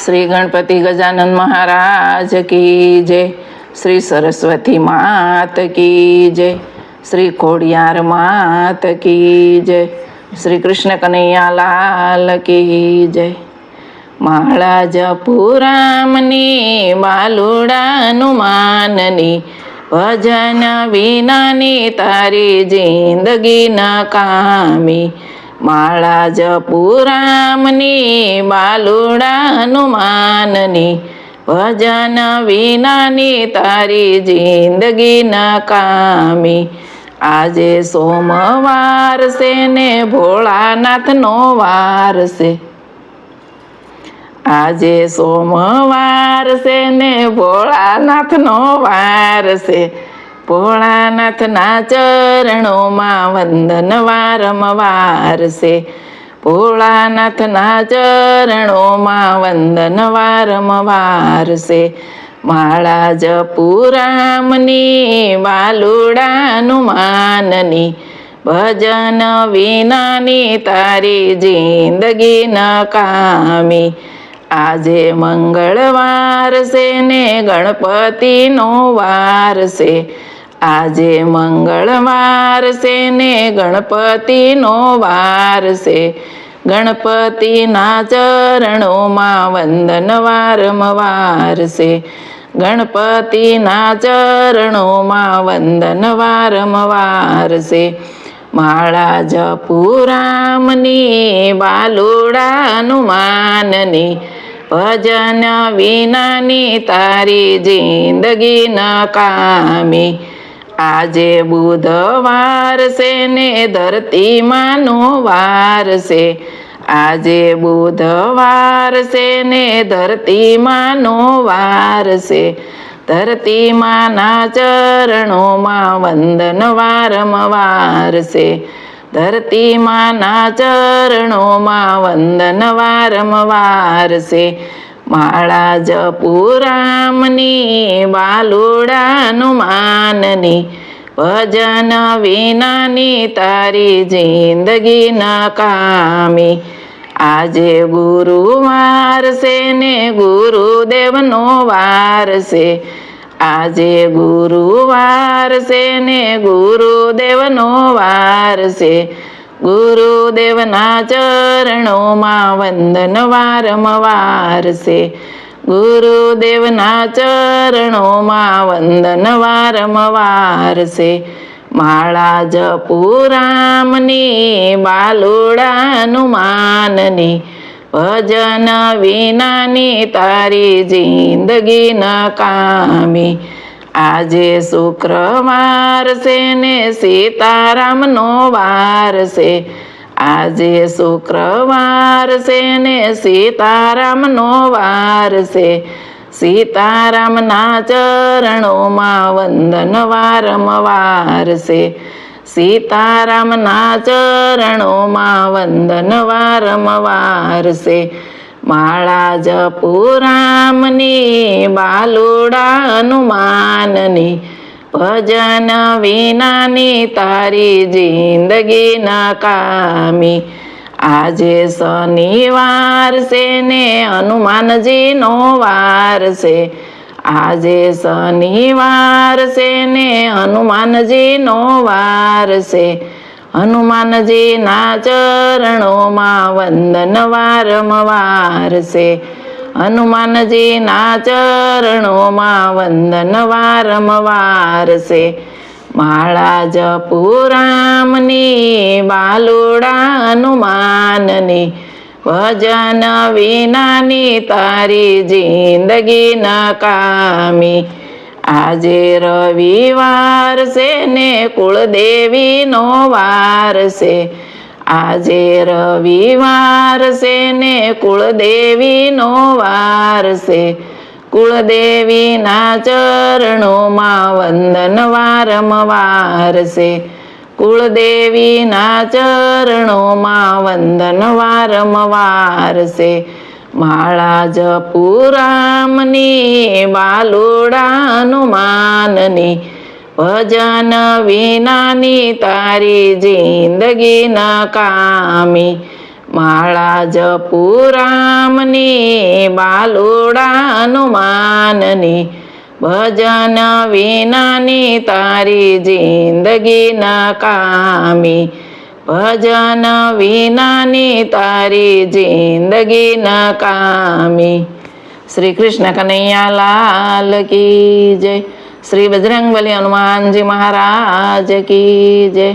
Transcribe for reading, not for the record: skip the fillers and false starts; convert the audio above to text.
श्री गणपति गजानन महाराज की जय। श्री सरस्वती मात की जय। श्री खोडियार मात की जय। श्री कृष्ण कन्हैया लाल की जय। माळा जपुरामनी बालुड़ा हनुमाननी, भजन विनानी तारी जिंदगी नकामी। माळा जपुरामनी बालुड़ा हनुमाननी, भजन विनानी तारी जिंदगी नकामी। आजे सोमवार से ने भोळानाथ नो वार से, आजे सोमवार से ने भोळानाथ नो वार से। भोळानाथ ना चरणों मां वंदन वारंवार से। भोळानाथ ना चरणों मां वंदन वारंवार से। माळा जपुरामनी बालुड़ा हनुमाननी, भजन विनानी तारी जिंदगी नकामी। आजे मंगलवार से ने गणपति नो वार से। आजे मंगलवार से ने गणपति नो वार से। गणपति ना चरणों मां वंदन वारंवार से। गणपति ना चरणों मां वंदन वारंवार से। माळा जपुरामनी बालुड़ा हनुमाननी, भजन विनानी तारी जिंदगी नकामी। आजे बुधवार से ने धरती मानो वार से। आजे बुधवार से ने धरती मानो वार से। धरती माना चरणों मां वंदन वारंवार से। धरती माना चरणों मां वंदन वारंवार से। माळा जपुरामनी बालुड़ा हनुमाननी, भजन विनानी तारी जिंदगी नकामी। आजे गुरुवार से ने गुरुदेव नो वार से। आजे गुरुवार से ने गुरुदेव नो वार से। गुरुदेव ना चरणों मां वंदन वारंवार से। गुरुदेव ना चरणों मां वंदन वारंवार से। माळा जपुरामनी बालुड़ा हनुमाननी, भजन विनानी तारी जिंदगी नकामी। आजे शुक्रवार से ने सीताराम नो वार से। आजे शुक्रवार से ने सीताराम नो वार से। सीताराम ना चरणों मां वंदन वारंवार से। सीताराम ना चरणों मां वंदन वारंवार से। माळा जपुरामनी बालुड़ा हनुमाननी, भजन विनानी तारी जिंदगी नकामी। आजे शनिवार से ने हनुमान जी नो वार से। आजे शनिवार से ने हनुमान जी नो वार से। हनुमान जी ना चरणों मां वंदन वारंवार से। हनुमान जी ना चरणों मां वंदन वारंवार से। माळा जपुरामनी बालुड़ा हनुमाननी, भजन विनानी तारी जिंदगी नकामी। आजे रविवार से ने कुलदेवी नो वार से। आजे रविवार से ने कुलदेवी नो वार से। कुलदेवी ना चरणों मां वंदन वारंवार से। कुलदेवी ना चरणों मां वंदन वारंवार से। माळा जपुरामनी बालुड़ा हनुमाननी, भजन विनानी तारी जिंदगी नकामी। માળા જપુરામની બાલુડા હનુમાનની ભજન વિનાની તારી જિંદગી નકામી ભજન વિનાની તારી જિંદગી નકામી શ્રી કૃષ્ણ કનૈયા લાલ કી જય શ્રી બજરંગબલી હનુમાનજી મહારાજ કી જય